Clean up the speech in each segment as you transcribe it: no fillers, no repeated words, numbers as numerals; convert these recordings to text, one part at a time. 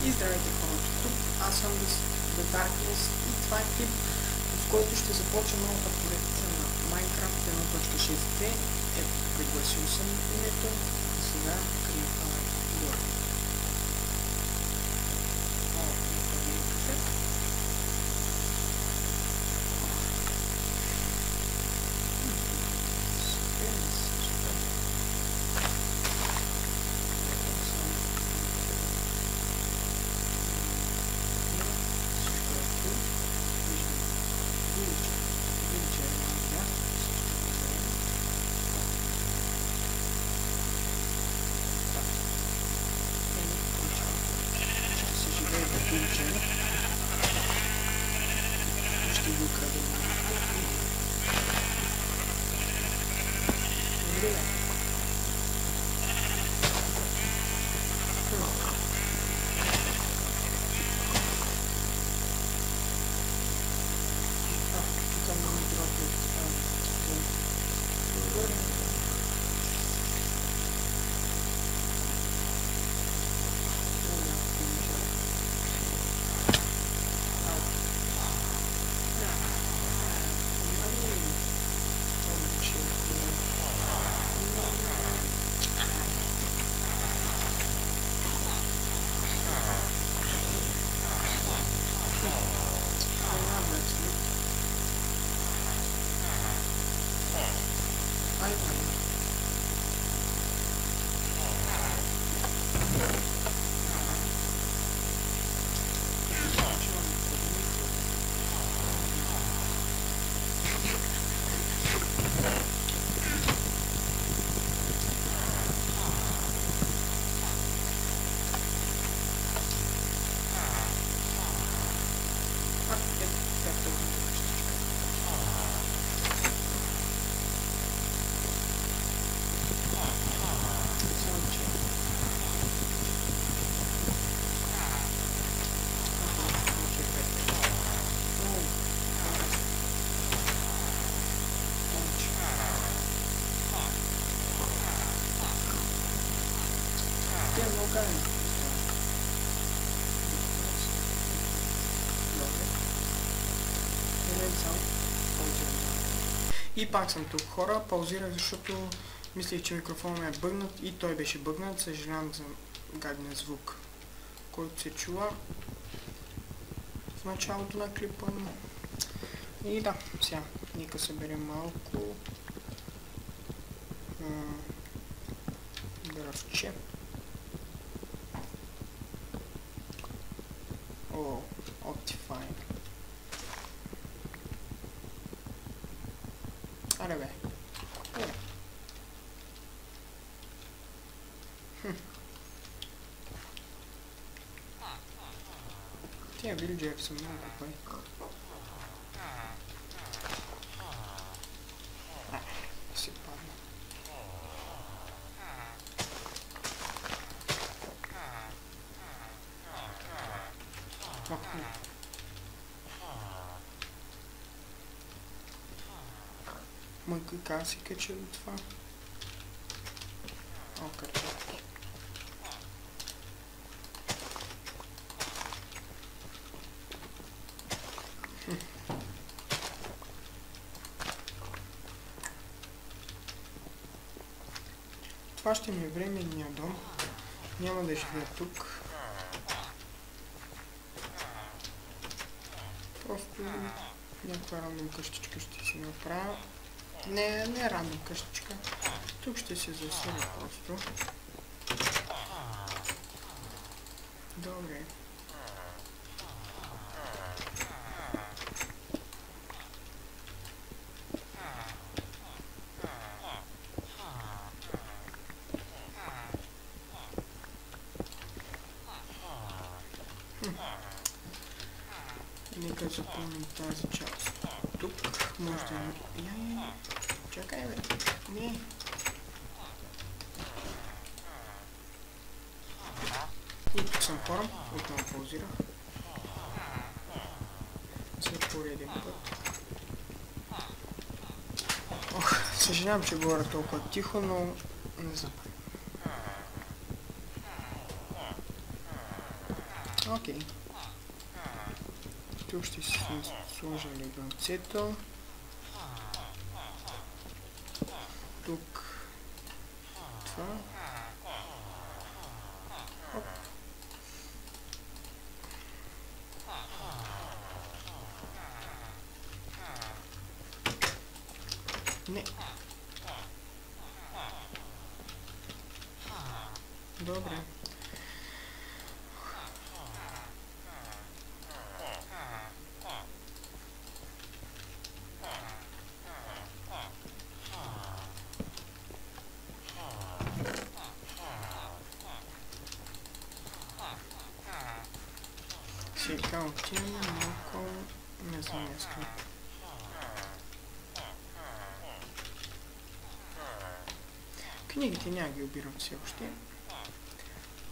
И здравейте хора, тук аз съм The Darkness и това е клип, в който ще започна новата поредица на Minecraft 1.6c. Ето, пригласил съм името и сега клипа горе. Ще го крадем. И пак съм тук хора, паузирах, защото мислех, че микрофонът ми е бъгнат и той беше бъгнат. Съжалявам за гадния звук, който се чува в началото на клипа. И да, сега, нека съберем малко дръвче. О, Optifine. Аре бе. Тия вилджери са много добри. Си падна. Мъка, как си кача до това? О, картинки. Това ще ми е временния дом. Няма да живея тук. Просто някаква рандом къщичка ще си направя. Не рандом къщичка. Тук ще се заселя просто. Добре. Нека запълним тази част. Тук може да... Чакай бе. Не. И тук съм хора. Отново паузирах. За пореден път. Съжалявам, че говоря толкова тихо, но не знам. Окей. Тук ще си сложа легълцето. Тук това. Оп. Не. Добре. Сега отиваме малко не знам ясно. Книгите няма ги обирам все още.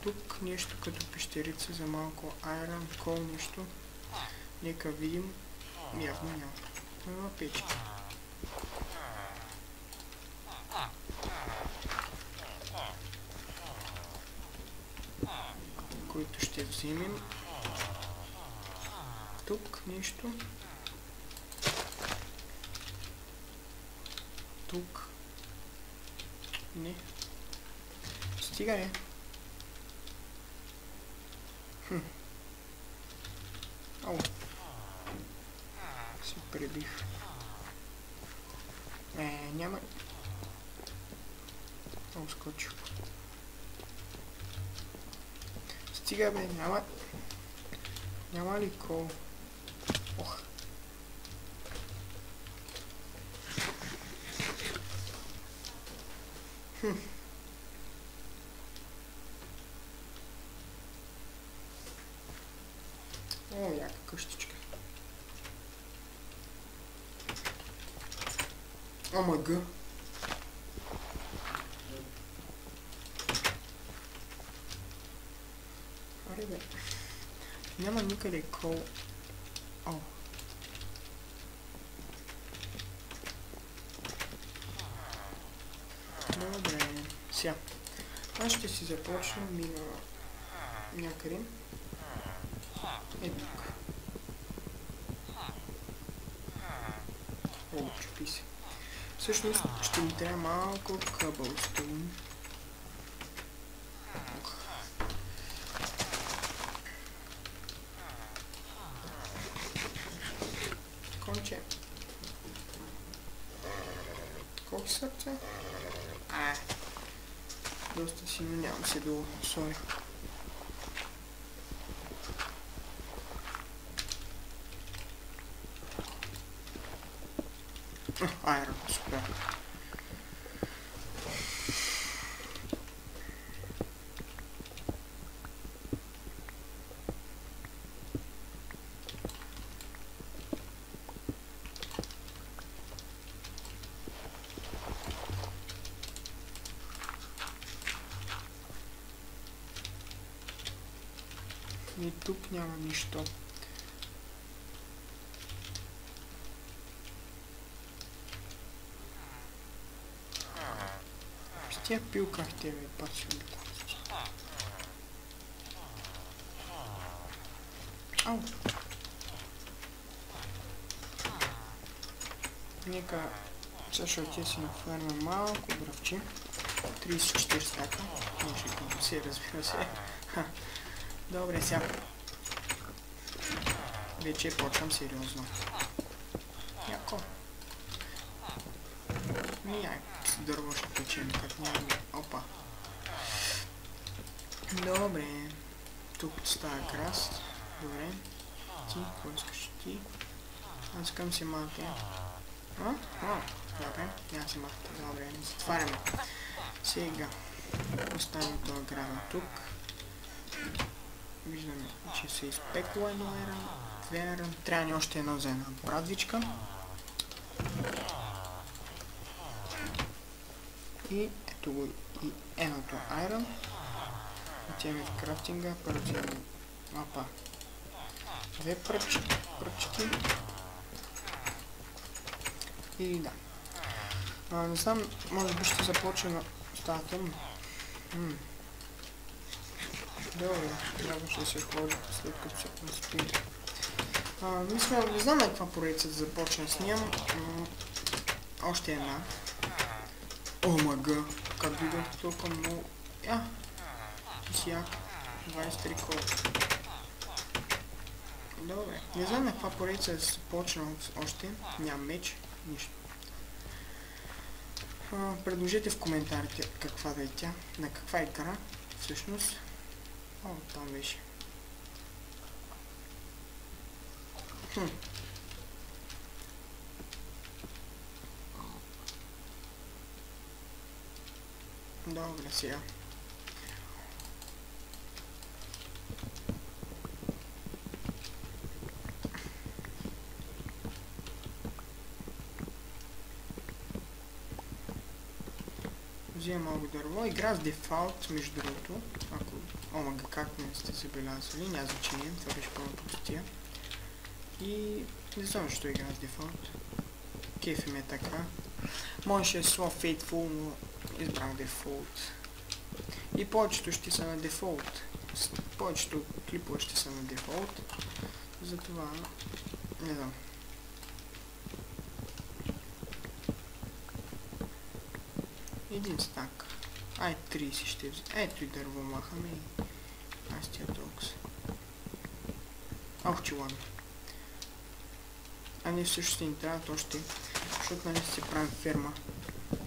Тук нещо като пещерица за малко айрон, кол нещо. Нека видим. Явно няма. Има печки. Които ще вземем. Тук нещо. Тук. Не. Стига не. Ау. Си пребих. Няма. Ау, скочих. Стига бе, няма. Няма ли кол? Ох. О, яка къщичка. О, мъга. Аре бе. Няма никъде кол. О. Добре. Сега. Аз ще си започна мина някъде. Е тук. О, чупи се. Всъщност ще ми трябва малко къбълстоун. Конче. Колко сърце? Доста силно нямам се долу. Сори. Айрон, супер. И тук няма нищо. С тия пилкахте, бе, пачвам. Ау! Нека също отида си нафарма малко дръвче. 34 стака. Не ще се, разбира се. Добре, сега. Вече почвам сериозно. Яко. Мияй, с дърво ще печем, като нямаме. Опа. Добре. Тук става краст. Добре. Ти, какво искаш ти? Аз искам си малкия. Добре, няма си малкия. Добре, затваряме. Сега. Оставим това града тук. Виждаме, че се изпекло едно айрон, две айрон. Трябва ни още едно за една брадвичка. И ето го и едното айрон. Отиваме в крафтинга, първо вземем две пръчки. И да. Не знам, може би ще започна на стаята. Добре, трябваше да се ходи след като се наспи. Мисля, не знам каква поредица да започна с нея. Още една. Омага, как дойдох толкова много... Сяк. 23 кола. Добре, не знам на каква поредица да започна още. Нямам меч, нищо. Предложете в коментарите каква да е тя, на каква игра всъщност. Там беше. Добре, сега. Взимам малко дърво. Игра с дефалт, между другото. Ако... Омага, как не сте забелязали, няма значение. Това беше пълна простия. И не знам защо игра с дефалт. Кефи ме така. Можеше да слова Faithful, но избрах дефолт. И повечето ще са на дефолт. Повечето клипове ще са на дефолт. Затова... не знам. Един стак. 30 ще взем. Ето и дърво махаме и... Аз тия толкова са. Че ладно. Не всъщност ни трябват още, защото нали си правим ферма.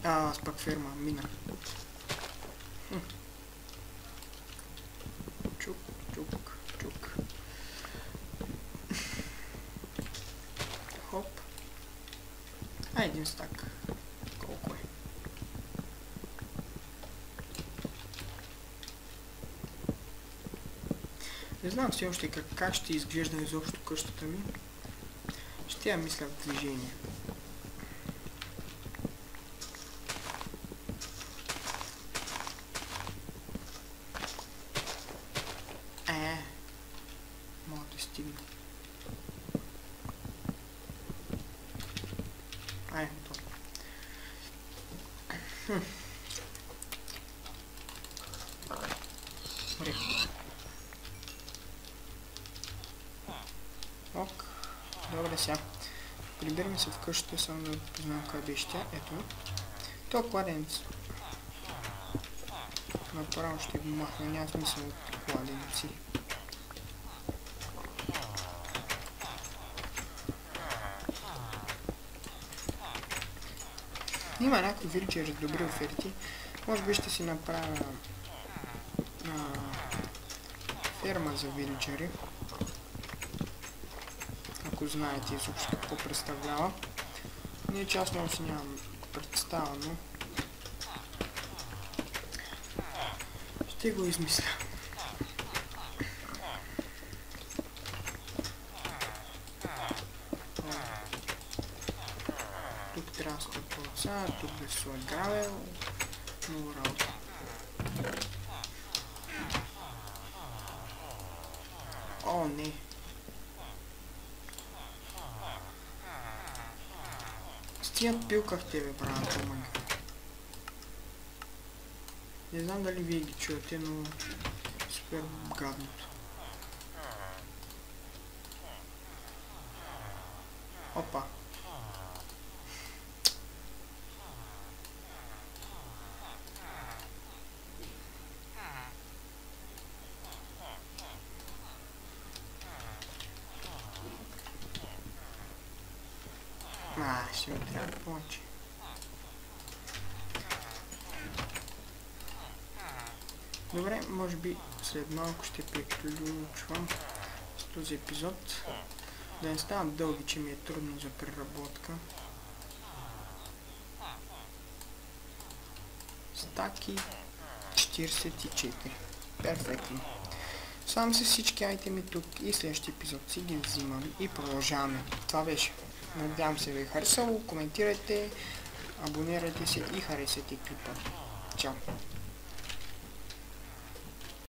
Аз пак ферма, мина. Чук. Хоп. Един стак. Колко е? Не знам все още как ще изглежда изобщо къщата ми. Ще я мисля в движение. Мога да стигна. Готово. Ок. Добре сега. Прибираме се в къщата, само да познавам къде беше тя. Ето. То кладенец. Направо ще го махна, няма смисъл от кладенци. Има някакви виличери с добри оферти. Може би ще си направя ферма за виличери. Ако знаете изобщо какво представлява. Ние частно си нямам представа, но ще го измисля. Тук трябва да сте полца, тук да се гравел. Много работа. Не. С тия пилкахте бе, брат, омага. Не знам дали вие ги чуете, но супер гадното. Опа. Ще ми трябва повече. Добре, може би след малко ще приключвам с този епизод. Да не ставам дълги, че ми е трудно за преработка. Стаки 44. Перфектно. Само с всички айтеми тук и следващия епизод си ги взимам и продължаваме. Това беше. Надявам се ви е харесало, коментирайте, абонирайте се и харесайте клипа. Чао!